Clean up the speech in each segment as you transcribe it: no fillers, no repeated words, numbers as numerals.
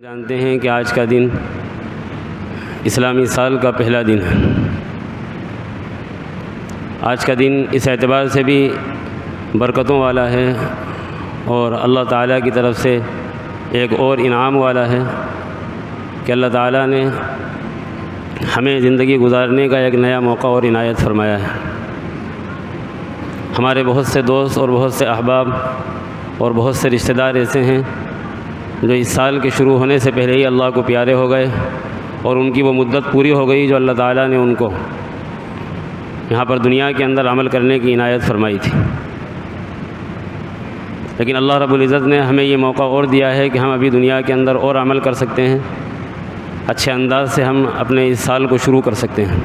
جانتے ہیں کہ آج کا دن اسلامی سال کا پہلا دن ہے۔ آج کا دن اس اعتبار سے بھی برکتوں والا ہے اور اللہ تعالیٰ کی طرف سے ایک اور انعام والا ہے کہ اللہ تعالیٰ نے ہمیں زندگی گزارنے کا ایک نیا موقع اور عنایت فرمایا ہے۔ ہمارے بہت سے دوست اور بہت سے احباب اور بہت سے رشتہ دار ایسے ہیں جو اس سال کے شروع ہونے سے پہلے ہی اللہ کو پیارے ہو گئے اور ان کی وہ مدت پوری ہو گئی جو اللہ تعالیٰ نے ان کو یہاں پر دنیا کے اندر عمل کرنے کی عنایت فرمائی تھی۔ لیکن اللہ رب العزت نے ہمیں یہ موقع اور دیا ہے کہ ہم ابھی دنیا کے اندر اور عمل کر سکتے ہیں، اچھے انداز سے ہم اپنے اس سال کو شروع کر سکتے ہیں۔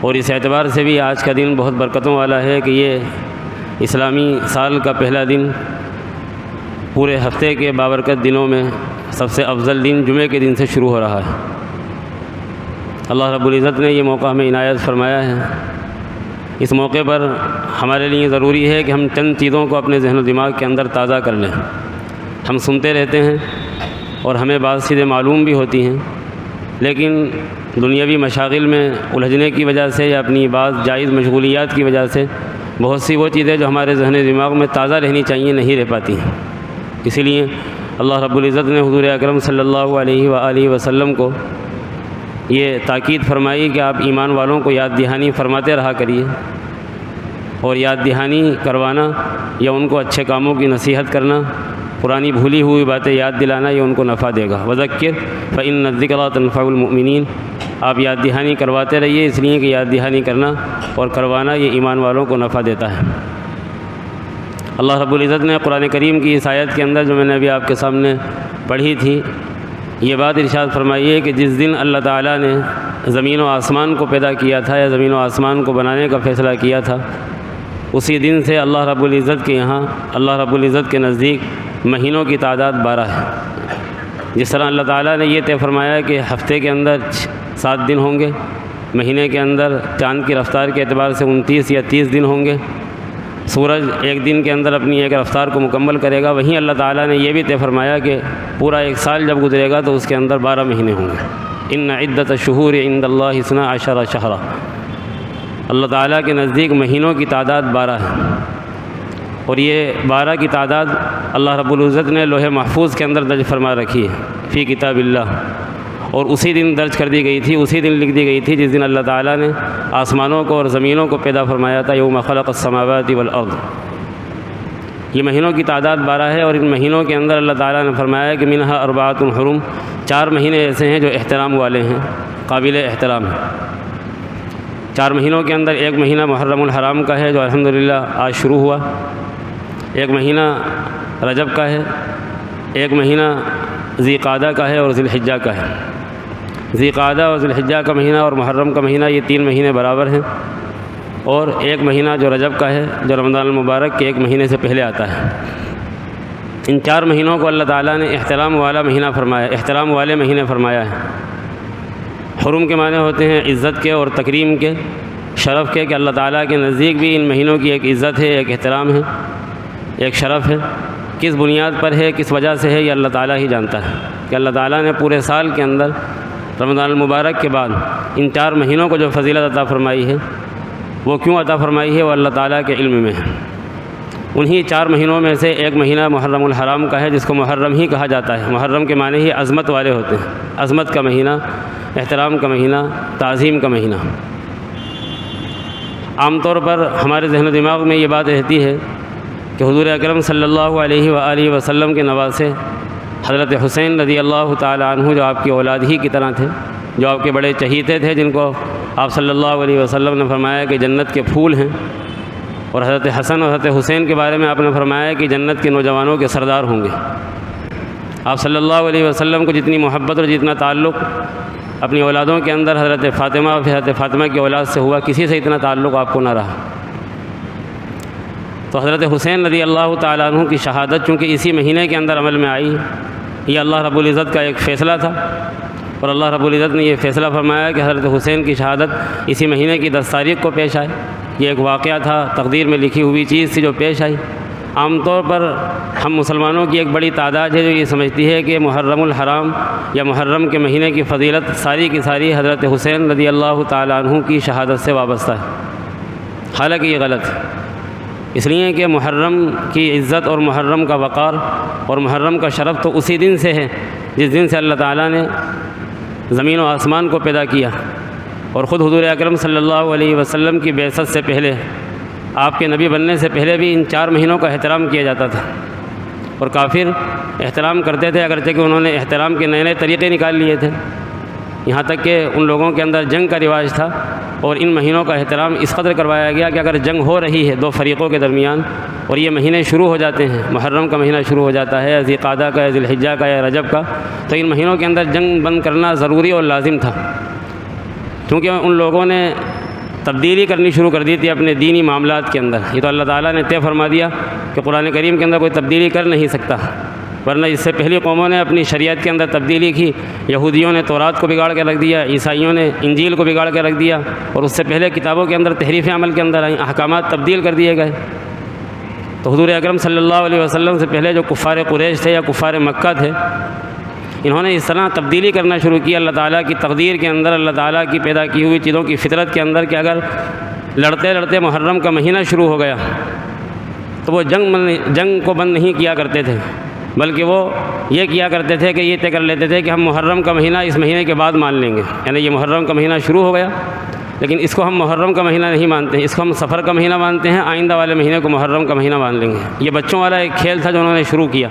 اور اس اعتبار سے بھی آج کا دن بہت برکتوں والا ہے کہ یہ اسلامی سال کا پہلا دن پورے ہفتے کے بابرکت دنوں میں سب سے افضل دن جمعے کے دن سے شروع ہو رہا ہے۔ اللہ رب العزت نے یہ موقع ہمیں عنایت فرمایا ہے۔ اس موقع پر ہمارے لیے ضروری ہے کہ ہم چند چیزوں کو اپنے ذہن و دماغ کے اندر تازہ کر لیں۔ ہم سنتے رہتے ہیں اور ہمیں بعض چیزیں معلوم بھی ہوتی ہیں، لیکن دنیاوی مشاغل میں الجھنے کی وجہ سے یا اپنی بعض جائز مشغولیات کی وجہ سے بہت سی وہ چیزیں جو ہمارے ذہن و دماغ میں تازہ رہنی چاہیے نہیں رہ پاتی ہیں۔ اسی لیے اللہ رب العزت نے حضور اکرم صلی اللہ علیہ وآلہ وسلم کو یہ تاکید فرمائی کہ آپ ایمان والوں کو یاد دہانی فرماتے رہا کریے، اور یاد دہانی کروانا یا ان کو اچھے کاموں کی نصیحت کرنا، پرانی بھولی ہوئی باتیں یاد دلانا، یہ ان کو نفع دے گا۔ وذکر فإن الذکریٰ تنفع المؤمنین، آپ یاد دہانی کرواتے رہیے، اس لیے کہ یاد دہانی کرنا اور کروانا یہ ایمان والوں کو نفع دیتا ہے۔ اللہ رب العزت نے قرآن کریم کی اس آیت کے اندر جو میں نے ابھی آپ کے سامنے پڑھی تھی، یہ بات ارشاد فرمائی ہے کہ جس دن اللہ تعالیٰ نے زمین و آسمان کو پیدا کیا تھا یا زمین و آسمان کو بنانے کا فیصلہ کیا تھا، اسی دن سے اللہ رب العزت کے یہاں، اللہ رب العزت کے نزدیک مہینوں کی تعداد 12 ہے۔ جس طرح اللہ تعالیٰ نے یہ طے فرمایا کہ ہفتے کے اندر 7 دن ہوں گے، مہینے کے اندر چاند کی رفتار کے اعتبار سے 29 یا 30 دن ہوں گے، سورج ایک دن کے اندر اپنی ایک رفتار کو مکمل کرے گا، وہیں اللہ تعالیٰ نے یہ بھی طے فرمایا کہ پورا ایک سال جب گزرے گا تو اس کے اندر 12 مہینے ہوں گے۔ ان عدت الشہور عند اللہ 12 شہرا، اللہ تعالیٰ کے نزدیک مہینوں کی تعداد 12 ہے، اور یہ 12 کی تعداد اللہ رب العزت نے لوح محفوظ کے اندر درج فرما رکھی ہے فی کتاب اللہ، اور اسی دن درج کر دی گئی تھی، اسی دن لکھ دی گئی تھی جس دن اللہ تعالیٰ نے آسمانوں کو اور زمینوں کو پیدا فرمایا تھا، یوم خلق السماوات والارض۔ یہ مہینوں کی تعداد 12 ہے، اور ان مہینوں کے اندر اللہ تعالیٰ نے فرمایا کہ منہا اربعۃ حرم، 4 مہینے ایسے ہیں جو احترام والے ہیں، قابل احترام ہیں۔ 4 مہینوں کے اندر ایک مہینہ محرم الحرام کا ہے جو الحمدللہ آج شروع ہوا، ایک مہینہ رجب کا ہے، ایک مہینہ ذی قعدہ کا ہے اور ذی الحجہ کا ہے۔ ذی قعدہ اور ذی الحجہ کا مہینہ اور محرم کا مہینہ یہ 3 مہینے برابر ہیں، اور ایک مہینہ جو رجب کا ہے جو رمضان المبارک کے 1 مہینے سے پہلے آتا ہے۔ ان 4 مہینوں کو اللہ تعالیٰ نے احترام والا مہینہ فرمایا، احترام والے مہینے فرمایا ہے۔ حرم کے معنی ہوتے ہیں عزت کے اور تکریم کے، شرف کے، کہ اللہ تعالیٰ کے نزدیک بھی ان مہینوں کی ایک عزت ہے، ایک احترام ہے، ایک شرف ہے۔ کس بنیاد پر ہے، کس وجہ سے ہے، یہ اللہ تعالیٰ ہی جانتا ہے کہ اللہ تعالیٰ نے پورے سال کے اندر رمضان المبارک کے بعد ان 4 مہینوں کو جو فضیلت عطا فرمائی ہے، وہ کیوں عطا فرمائی ہے، وہ اللہ تعالیٰ کے علم میں ہے۔ انہی 4 مہینوں میں سے ایک مہینہ محرم الحرام کا ہے، جس کو محرم ہی کہا جاتا ہے۔ محرم کے معنی ہی عظمت والے ہوتے ہیں، عظمت کا مہینہ، احترام کا مہینہ، تعظیم کا مہینہ۔ عام طور پر ہمارے ذہن و دماغ میں یہ بات رہتی ہے کہ حضور اکرم صلی اللہ علیہ وآلہ وسلم کے نواسے حضرت حسین رضی اللہ تعالی عنہ، جو آپ کی اولاد ہی کی طرح تھے، جو آپ کے بڑے چہیتے تھے، جن کو آپ صلی اللہ علیہ وسلم نے فرمایا کہ جنت کے پھول ہیں، اور حضرت حسن اور حضرت حسین کے بارے میں آپ نے فرمایا کہ جنت کے نوجوانوں کے سردار ہوں گے۔ آپ صلی اللہ علیہ وسلم کو جتنی محبت اور جتنا تعلق اپنی اولادوں کے اندر حضرت فاطمہ اور حضرت فاطمہ کی اولاد سے ہوا، کسی سے اتنا تعلق آپ کو نہ رہا۔ تو حضرت حسین رضی اللہ تعالیٰ عنہ کی شہادت چونکہ اسی مہینے کے اندر عمل میں آئی، یہ اللہ رب العزت کا ایک فیصلہ تھا، اور اللہ رب العزت نے یہ فیصلہ فرمایا کہ حضرت حسین کی شہادت اسی مہینے کی 10 تاریخ کو پیش آئے۔ یہ ایک واقعہ تھا، تقدیر میں لکھی ہوئی چیز تھی جو پیش آئی۔ عام طور پر ہم مسلمانوں کی ایک بڑی تعداد ہے جو یہ سمجھتی ہے کہ محرم الحرام یا محرم کے مہینے کی فضیلت ساری کی ساری حضرت حسین رضی اللہ تعالیٰ عنہ کی شہادت سے وابستہ ہے، حالانکہ یہ غلط ہے۔ اس لیے کہ محرم کی عزت اور محرم کا وقار اور محرم کا شرف تو اسی دن سے ہے جس دن سے اللہ تعالیٰ نے زمین و آسمان کو پیدا کیا، اور خود حضور اکرم صلی اللہ علیہ وسلم کی بعثت سے پہلے، آپ کے نبی بننے سے پہلے بھی ان 4 مہینوں کا احترام کیا جاتا تھا، اور کافر احترام کرتے تھے، اگرچہ کہ انہوں نے احترام کے نئے نئے طریقے نکال لیے تھے، یہاں تک کہ ان لوگوں کے اندر جنگ کا رواج تھا، اور ان مہینوں کا احترام اس قدر کروایا گیا کہ اگر جنگ ہو رہی ہے 2 فریقوں کے درمیان اور یہ مہینے شروع ہو جاتے ہیں، محرم کا مہینہ شروع ہو جاتا ہے، ذی قعدہ کا یا ذی الحجہ کا یا رجب کا، تو ان مہینوں کے اندر جنگ بند کرنا ضروری اور لازم تھا، کیونکہ ان لوگوں نے تبدیلی کرنی شروع کر دی تھی اپنے دینی معاملات کے اندر۔ یہ تو اللہ تعالیٰ نے طے فرما دیا کہ قرآن کریم کے اندر کوئی تبدیلی کر نہیں سکتا، ورنہ اس سے پہلی قوموں نے اپنی شریعت کے اندر تبدیلی کی۔ یہودیوں نے تورات کو بگاڑ کے رکھ دیا، عیسائیوں نے انجیل کو بگاڑ کے رکھ دیا، اور اس سے پہلے کتابوں کے اندر تحریف عمل کے اندر آئیں، احکامات تبدیل کر دیے گئے۔ تو حضور اکرم صلی اللہ علیہ وسلم سے پہلے جو کفار قریش تھے یا کفار مکہ تھے، انہوں نے اس طرح تبدیلی کرنا شروع کی اللہ تعالیٰ کی تقدیر کے اندر، اللہ تعالیٰ کی پیدا کی ہوئی چیزوں کی فطرت کے اندر، کہ اگر لڑتے لڑتے محرم کا مہینہ شروع ہو گیا تو وہ جنگ کو بند نہیں کیا کرتے تھے، بلکہ وہ یہ کیا کرتے تھے کہ یہ طے کر لیتے تھے کہ ہم محرم کا مہینہ اس مہینے کے بعد مان لیں گے، یعنی یہ محرم کا مہینہ شروع ہو گیا لیکن اس کو ہم محرم کا مہینہ نہیں مانتے ہیں، اس کو ہم سفر کا مہینہ مانتے ہیں، آئندہ والے مہینے کو محرم کا مہینہ مان لیں گے۔ یہ بچوں والا ایک کھیل تھا جو انہوں نے شروع کیا۔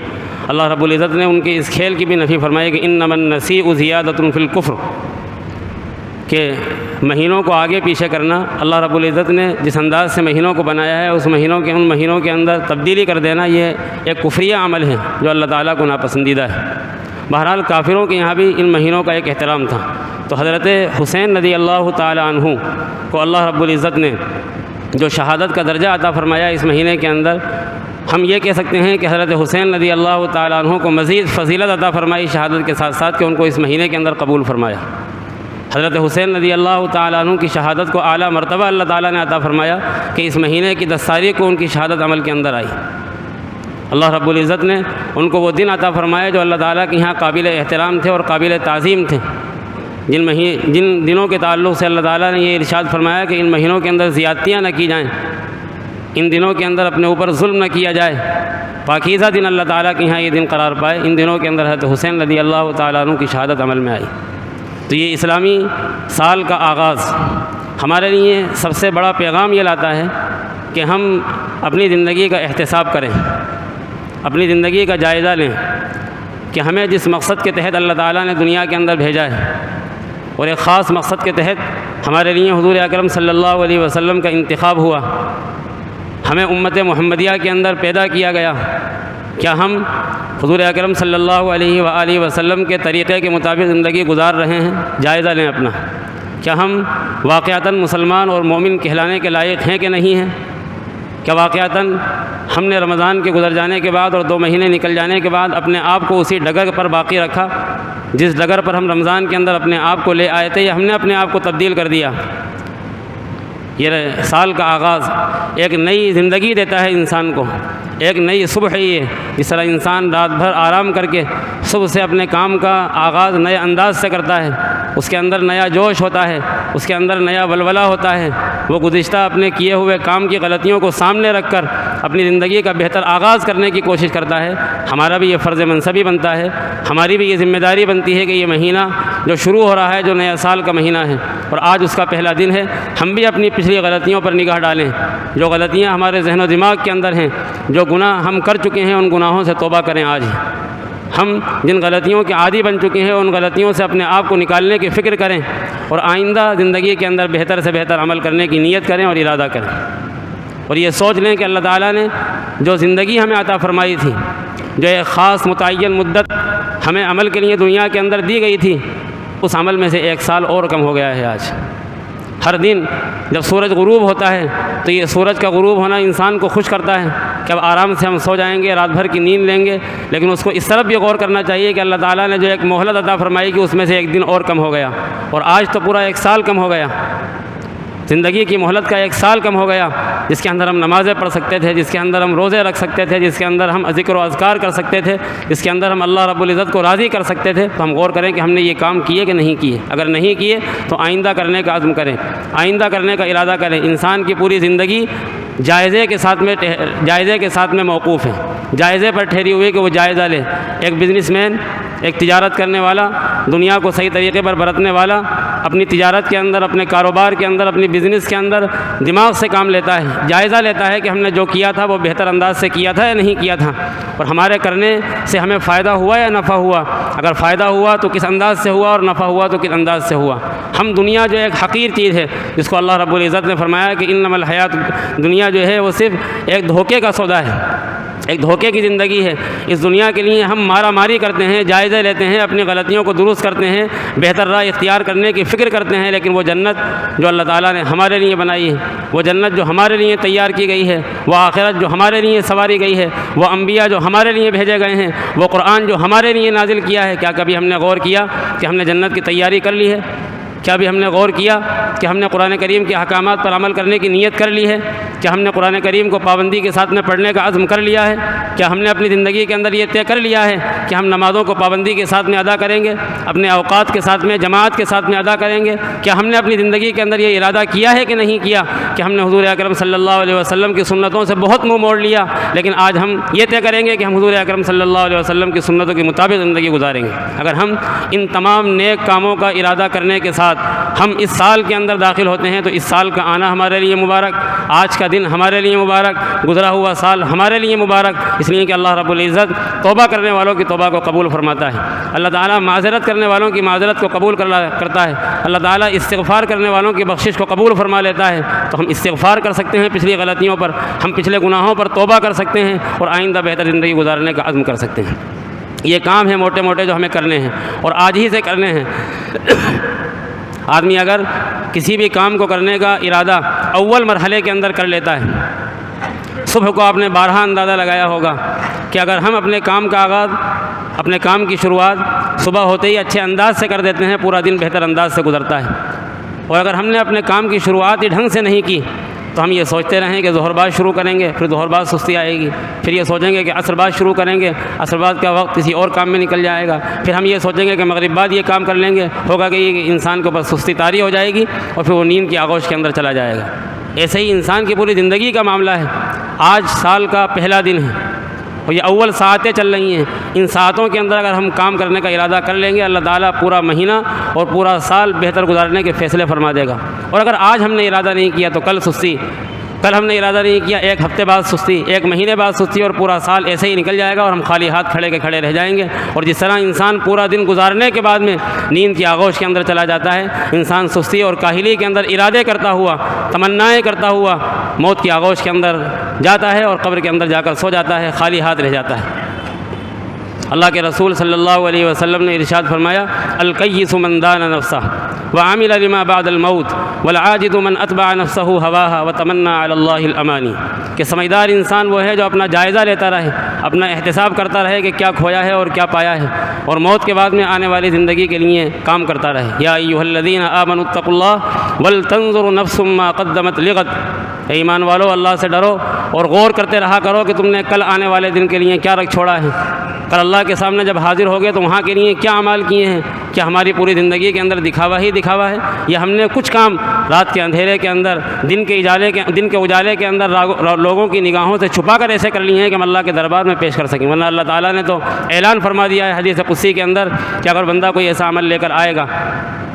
اللہ رب العزت نے ان کے اس کھیل کی بھی نفی فرمائی کہ انما النسیء زیادۃ فی الکفر، کہ مہینوں کو آگے پیچھے کرنا، اللہ رب العزت نے جس انداز سے مہینوں کو بنایا ہے اس ان مہینوں کے اندر تبدیلی کر دینا، یہ ایک کفریہ عمل ہے جو اللہ تعالیٰ کو ناپسندیدہ ہے۔ بہرحال کافروں کے یہاں بھی ان مہینوں کا ایک احترام تھا، تو حضرت حسین رضی اللہ تعالی عنہ کو اللہ رب العزت نے جو شہادت کا درجہ عطا فرمایا اس مہینے کے اندر، ہم یہ کہہ سکتے ہیں کہ حضرت حسین رضی اللہ تعالی عنہ کو مزید فضیلت عطا فرمائی شہادت کے ساتھ ساتھ، کہ ان کو اس مہینے کے اندر قبول فرمایا۔ حضرت حسین رضی اللہ تعالی عنہ کی شہادت کو اعلیٰ مرتبہ اللہ تعالیٰ نے عطا فرمایا کہ اس مہینے کی 10 تاریخ کو ان کی شہادت عمل کے اندر آئی۔ اللہ رب العزت نے ان کو وہ دن عطا فرمایا جو اللہ تعالیٰ کے یہاں قابل احترام تھے اور قابل تعظیم تھے، جن دنوں کے تعلق سے اللہ تعالیٰ نے یہ ارشاد فرمایا کہ ان مہینوں کے اندر زیادتیاں نہ کی جائیں، ان دنوں کے اندر اپنے اوپر ظلم نہ کیا جائے، پاکیزہ دن اللہ تعالیٰ کے یہاں یہ دن قرار پائے۔ ان دنوں کے اندر حضرت حسین رضی اللہ تعالیٰ عنہ کی شہادت عمل میں آئی۔ تو یہ اسلامی سال کا آغاز ہمارے لیے سب سے بڑا پیغام یہ لاتا ہے کہ ہم اپنی زندگی کا احتساب کریں، اپنی زندگی کا جائزہ لیں کہ ہمیں جس مقصد کے تحت اللہ تعالیٰ نے دنیا کے اندر بھیجا ہے، اور ایک خاص مقصد کے تحت ہمارے لیے حضور اکرم صلی اللہ علیہ وسلم کا انتخاب ہوا، ہمیں امت محمدیہ کے اندر پیدا کیا گیا، کیا ہم حضور اکرم صلی اللہ علیہ وآلہ وسلم کے طریقے کے مطابق زندگی گزار رہے ہیں؟ جائزہ لیں اپنا، کیا ہم واقعتاً مسلمان اور مومن کہلانے کے لائق ہیں کہ نہیں ہیں؟ کیا واقعتاً ہم نے رمضان کے گزر جانے کے بعد اور 2 مہینے نکل جانے کے بعد اپنے آپ کو اسی ڈگر پر باقی رکھا جس ڈگر پر ہم رمضان کے اندر اپنے آپ کو لے آئے تھے، یا ہم نے اپنے آپ کو تبدیل کر دیا؟ یہ سال کا آغاز ایک نئی زندگی دیتا ہے انسان کو، ایک نئی صبح ہے یہ، جس طرح انسان رات بھر آرام کر کے صبح سے اپنے کام کا آغاز نئے انداز سے کرتا ہے، اس کے اندر نیا جوش ہوتا ہے، اس کے اندر نیا ولولہ ہوتا ہے، وہ گزشتہ اپنے کیے ہوئے کام کی غلطیوں کو سامنے رکھ کر اپنی زندگی کا بہتر آغاز کرنے کی کوشش کرتا ہے۔ ہمارا بھی یہ فرض منصبی بنتا ہے، ہماری بھی یہ ذمہ داری بنتی ہے کہ یہ مہینہ جو شروع ہو رہا ہے، جو نیا سال کا مہینہ ہے اور آج اس کا پہلا دن ہے، ہم بھی اپنی پچھلی غلطیوں پر نگاہ ڈالیں، جو غلطیاں ہمارے ذہن و دماغ کے اندر ہیں، جو گناہ ہم کر چکے ہیں، ان گناہوں سے توبہ کریں۔ آج ہم جن غلطیوں کے عادی بن چکے ہیں ان غلطیوں سے اپنے آپ کو نکالنے کی فکر کریں، اور آئندہ زندگی کے اندر بہتر سے بہتر عمل کرنے کی نیت کریں اور ارادہ کریں، اور یہ سوچ لیں کہ اللہ تعالیٰ نے جو زندگی ہمیں عطا فرمائی تھی، جو ایک خاص متعین مدت ہمیں عمل کے لیے دنیا کے اندر دی گئی تھی، اس عمل میں سے 1 سال اور کم ہو گیا ہے۔ آج ہر دن جب سورج غروب ہوتا ہے تو یہ سورج کا غروب ہونا انسان کو خوش کرتا ہے کہ اب آرام سے ہم سو جائیں گے، رات بھر کی نیند لیں گے، لیکن اس کو اس طرف بھی غور کرنا چاہیے کہ اللہ تعالیٰ نے جو ایک مہلت عطا فرمائی کہ اس میں سے 1 دن اور کم ہو گیا، اور آج تو پورا 1 سال کم ہو گیا۔ زندگی کی مہلت کا 1 سال کم ہو گیا، جس کے اندر ہم نمازیں پڑھ سکتے تھے، جس کے اندر ہم روزے رکھ سکتے تھے، جس کے اندر ہم ذکر و اذکار کر سکتے تھے، جس کے اندر ہم اللہ رب العزت کو راضی کر سکتے تھے۔ تو ہم غور کریں کہ ہم نے یہ کام کیے کہ نہیں کیے۔ اگر نہیں کیے تو آئندہ کرنے کا عزم کریں، آئندہ کرنے کا ارادہ کریں۔ انسان کی پوری زندگی جائزے کے ساتھ میں موقوف ہے، جائزے پر ٹھہری ہوئی کہ وہ جائزہ لے۔ ایک بزنس مین، ایک تجارت کرنے والا، دنیا کو صحیح طریقے پر برتنے والا، اپنی تجارت کے اندر، اپنے کاروبار کے اندر، اپنی بزنس کے اندر دماغ سے کام لیتا ہے، جائزہ لیتا ہے کہ ہم نے جو کیا تھا وہ بہتر انداز سے کیا تھا یا نہیں کیا تھا، اور ہمارے کرنے سے ہمیں فائدہ ہوا یا نفع ہوا۔ اگر فائدہ ہوا تو کس انداز سے ہوا، اور نفع ہوا تو کس انداز سے ہوا۔ ہم دنیا جو ایک حقیر چیز ہے، جس کو اللہ رب العزت نے فرمایا کہ انما الحیات، دنیا جو ہے وہ صرف ایک دھوکے کا سودا ہے، ایک دھوکے کی زندگی ہے۔ اس دنیا کے لیے ہم مارا ماری کرتے ہیں، جائزے لیتے ہیں، اپنی غلطیوں کو درست کرتے ہیں، بہتر راہ اختیار کرنے کی فکر کرتے ہیں، لیکن وہ جنت جو اللہ تعالیٰ نے ہمارے لیے بنائی ہے، وہ جنت جو ہمارے لیے تیار کی گئی ہے، وہ آخرت جو ہمارے لیے سواری گئی ہے، وہ انبیاء جو ہمارے لیے بھیجے گئے ہیں، وہ قرآن جو ہمارے لیے نازل کیا ہے، کیا کبھی ہم نے غور کیا کہ ہم نے جنت کی تیاری کر لی ہے؟ کیا بھی ہم نے غور کیا کہ ہم نے قرآن کریم کے احکامات پر عمل کرنے کی نیت کر لی ہے؟ کیا ہم نے قرآن کریم کو پابندی کے ساتھ میں پڑھنے کا عزم کر لیا ہے؟ کیا ہم نے اپنی زندگی کے اندر یہ طے کر لیا ہے کہ ہم نمازوں کو پابندی کے ساتھ میں ادا کریں گے، اپنے اوقات کے ساتھ میں، جماعت کے ساتھ میں ادا کریں گے؟ کیا ہم نے اپنی زندگی کے اندر یہ ارادہ کیا ہے کہ نہیں کیا کہ ہم نے حضور اکرم صلی اللہ علیہ وسلم کی سنتوں سے بہت منہ موڑ لیا، لیکن آج ہم یہ طے کریں گے کہ ہم حضور اکرم صلی اللہ علیہ وسلم کی سنتوں کے مطابق زندگی گزاریں گے؟ اگر ہم ان تمام نیک کاموں کا ارادہ کرنے کے ساتھ ہم اس سال کے اندر داخل ہوتے ہیں، تو اس سال کا آنا ہمارے لیے مبارک، آج کا دن ہمارے لیے مبارک، گزرا ہوا سال ہمارے لیے مبارک، اس لیے کہ اللہ رب العزت توبہ کرنے والوں کی توبہ کو قبول فرماتا ہے، اللہ تعالیٰ معذرت کرنے والوں کی معذرت کو قبول کرتا ہے، اللہ تعالیٰ استغفار کرنے والوں کی بخشش کو قبول فرما لیتا ہے۔ تو ہم استغفار کر سکتے ہیں پچھلی غلطیوں پر، ہم پچھلے گناہوں پر توبہ کر سکتے ہیں، اور آئندہ بہتر زندگی گزارنے کا عزم کر سکتے ہیں۔ یہ کام ہیں موٹے موٹے جو ہمیں کرنے ہیں، اور آج ہی سے کرنے ہیں۔ آدمی اگر کسی بھی کام کو کرنے کا ارادہ اول مرحلے کے اندر کر لیتا ہے، صبح کو آپ نے بارہا اندازہ لگایا ہوگا کہ اگر ہم اپنے کام کا آغاز، اپنے کام کی شروعات صبح ہوتے ہی اچھے انداز سے کر دیتے ہیں، پورا دن بہتر انداز سے گزرتا ہے، اور اگر ہم نے اپنے کام کی شروعات ہی ڈھنگ سے نہیں کی تو ہم یہ سوچتے رہیں کہ ظہر بعد شروع کریں گے، پھر ظہر بعد سستی آئے گی، پھر یہ سوچیں گے کہ عصر بعد شروع کریں گے، عصر بعد کا وقت کسی اور کام میں نکل جائے گا، پھر ہم یہ سوچیں گے کہ مغرب بعد یہ کام کر لیں گے، ہوگا کہ یہ انسان کے اوپر سستی طاری ہو جائے گی، اور پھر وہ نیند کی آغوش کے اندر چلا جائے گا۔ ایسے ہی انسان کی پوری زندگی کا معاملہ ہے۔ آج سال کا پہلا دن ہے، اور یہ اول ساعتیں چل رہی ہیں، ان ساعتوں کے اندر اگر ہم کام کرنے کا ارادہ کر لیں گے، اللہ تعالیٰ پورا مہینہ اور پورا سال بہتر گزارنے کے فیصلے فرما دے گا۔ اور اگر آج ہم نے ارادہ نہیں کیا تو کل سستی، کل ہم نے ارادہ نہیں کیا 1 ہفتے بعد سستی، 1 مہینے بعد سستی، اور پورا سال ایسے ہی نکل جائے گا، اور ہم خالی ہاتھ کھڑے کے کھڑے رہ جائیں گے۔ اور جس طرح انسان پورا دن گزارنے کے بعد میں نیند کی آغوش کے اندر چلا جاتا ہے، انسان سستی اور کاہلی کے اندر ارادے کرتا ہوا، تمنائیں کرتا ہوا موت کی آغوش کے اندر جاتا ہے، اور قبر کے اندر جا کر سو جاتا ہے، خالی ہاتھ رہ جاتا ہے۔ اللہ کے رسول صلی اللہ علیہ وسلم نے ارشاد فرمایا، القیس من دان نفسہ وعمل لما بعد الموت والعاجز من اتبع نفسہ ہواہا وتمنى علی اللہ الامانی، کہ سمجھدار انسان وہ ہے جو اپنا جائزہ لیتا رہے، اپنا احتساب کرتا رہے کہ کیا کھویا ہے اور کیا پایا ہے، اور موت کے بعد میں آنے والی زندگی کے لیے کام کرتا رہے۔ یا ایھا الذین آمنوا اتقوا اللہ ولتنظر نفس ما قدمت لغد، اے ایمان والو اللہ سے ڈرو اور غور کرتے رہا کرو کہ تم نے کل آنے والے دن کے لیے کیا رکھ چھوڑا ہے، کل اللہ کے سامنے جب حاضر ہوگے تو وہاں کے لیے کیا اعمال کیے ہیں، کیا ہماری پوری زندگی کے اندر دکھاوا ہی دکھاوا ہے، یا ہم نے کچھ کام رات کے اندھیرے کے اندر، دن کے اجالے کے اندر لوگوں کی نگاہوں سے چھپا کر ایسے کر لیے ہیں کہ ہم اللہ کے دربار میں پیش کر سکیں۔ ورنہ اللہ تعالیٰ نے تو اعلان فرما دیا ہے حدیث قدسی کے اندر کہ اگر بندہ کوئی ایسا عمل لے کر آئے گا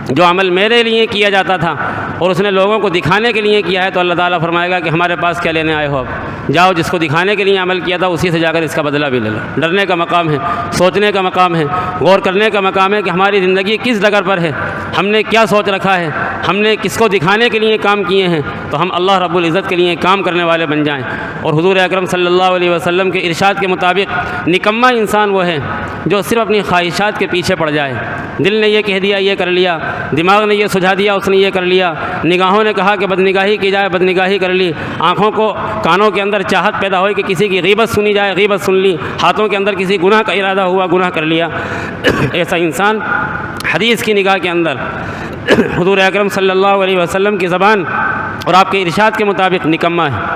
جو عمل میرے لیے کیا جاتا تھا اور اس نے لوگوں کو دکھانے کے لیے کیا ہے، تو اللہ تعالیٰ فرمائے گا کہ ہمارے پاس کیا لینے آئے ہو، اب جاؤ جس کو دکھانے کے لیے عمل کیا تھا اسی سے جا کر اس کا بدلہ بھی لے لو۔ ڈرنے کا مقام ہے، سوچنے کا مقام ہے، غور کرنے کا مقام ہے کہ ہماری زندگی کس ڈگر پر ہے، ہم نے کیا سوچ رکھا ہے، ہم نے کس کو دکھانے کے لیے کام کیے ہیں، تو ہم اللہ رب العزت کے لیے کام کرنے والے بن جائیں۔ اور حضور اکرم صلی اللہ علیہ وسلم کے ارشاد کے مطابق نکما انسان وہ ہے جو صرف اپنی خواہشات کے پیچھے پڑ جائے، دل نے یہ کہہ دیا یہ کر لیا، دماغ نے یہ سجھا دیا اس نے یہ کر لیا، نگاہوں نے کہا کہ بدنگاہی کی جائے بدنگاہی کر لی، آنکھوں کو کانوں کے اندر چاہت پیدا ہوئی کہ کسی کی غیبت سنی جائے غیبت سن لی، ہاتھوں کے اندر کسی گناہ کا ارادہ ہوا گناہ کر لیا۔ ایسا انسان حدیث کی نگاہ کے اندر حضور اکرم صلی اللہ علیہ وسلم کی زبان اور آپ کے ارشاد کے مطابق نکما ہے،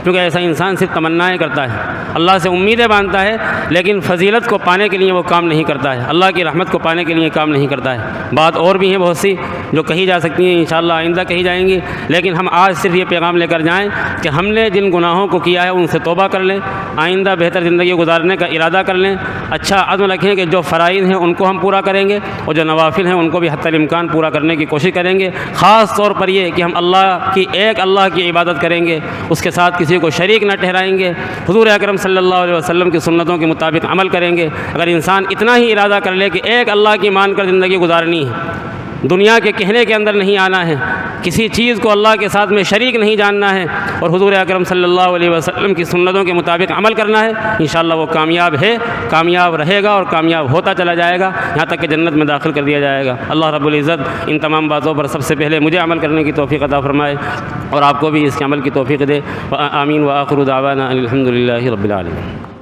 کیونکہ ایسا انسان صرف تمنائیں کرتا ہے، اللہ سے امیدیں باندھتا ہے، لیکن فضیلت کو پانے کے لیے وہ کام نہیں کرتا ہے، اللہ کی رحمت کو پانے کے لیے کام نہیں کرتا ہے۔ بات اور بھی ہیں بہت سی جو کہی جا سکتی ہیں، انشاءاللہ آئندہ کہی جائیں گی، لیکن ہم آج صرف یہ پیغام لے کر جائیں کہ ہم نے جن گناہوں کو کیا ہے ان سے توبہ کر لیں، آئندہ بہتر زندگی گزارنے کا ارادہ کر لیں، اچھا عزم رکھیں کہ جو فرائض ہیں ان کو ہم پورا کریں گے اور جو نوافل ہیں ان کو بھی حتی الامکان پورا کرنے کی کوشش کریں گے۔ خاص طور پر یہ کہ ہم اللہ کی عبادت کریں گے، اس کے ساتھ کسی کو شریک نہ ٹھہرائیں گے، حضور اکرم صلی اللہ علیہ وسلم کی سنتوں کے مطابق عمل کریں گے۔ اگر انسان اتنا ہی ارادہ کر لے کہ ایک اللہ کی مان کر زندگی گزارنی ہے، دنیا کے کہنے کے اندر نہیں آنا ہے، کسی چیز کو اللہ کے ساتھ میں شریک نہیں جاننا ہے، اور حضور اکرم صلی اللہ علیہ وسلم کی سنتوں کے مطابق عمل کرنا ہے، انشاءاللہ وہ کامیاب ہے، کامیاب رہے گا اور کامیاب ہوتا چلا جائے گا، یہاں تک کہ جنت میں داخل کر دیا جائے گا۔ اللہ رب العزت ان تمام باتوں پر سب سے پہلے مجھے عمل کرنے کی توفیق عطا فرمائے اور آپ کو بھی اس کے عمل کی توفیق دے۔ آمین وآخر دعوانا الحمد للہ رب العالمین۔